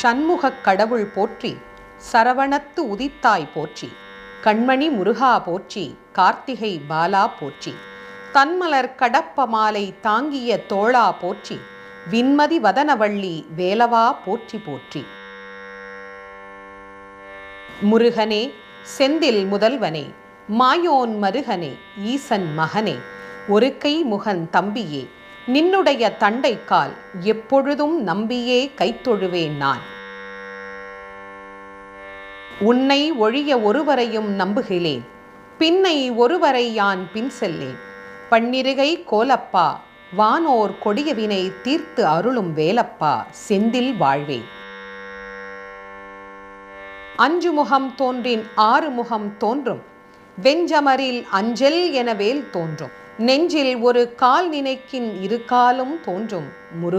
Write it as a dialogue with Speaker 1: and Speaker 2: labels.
Speaker 1: ஷண்முகக் கடவுள் போற்றி, சரவணத்து உதித்தாய் போற்றி, கண்மணி முருகா போற்றி, கார்த்திகை பாலா போற்றி, தன்மலர் கடப்ப மாலை தாங்கிய தோளா போற்றி, விண்மதி வதனவள்ளி வேலவா போற்றி போற்றி. முருகனே, செந்தில் முதல்வனே, மாயோன் மருகனே, ஈசன் மகனே, ஒரு கை முகன் தம்பியே, நின்னுடைய தண்டைக்கால் எப்பொழுதும் நம்பியே கைத்தொழுவேன் நான். உன்னை ஒழிய ஒருவரையும் நம்புகிலேன், பின்னை ஒருவரை யான் பின் செல்லேன். பன்னிருகை கோலப்பா, வானோர் கொடியவினை தீர்த்து அருளும் வேலப்பா, செந்தில் வாழ்வே. அஞ்சு முகம் தோன்றின் ஆறு முகம் தோன்றும், வெஞ்சமரில் அஞ்சல் என வேல் தோன்றும், நெஞ்சில் ஒரு கால் நினைக்கின் இரு காலும் தோன்றும் முருகா.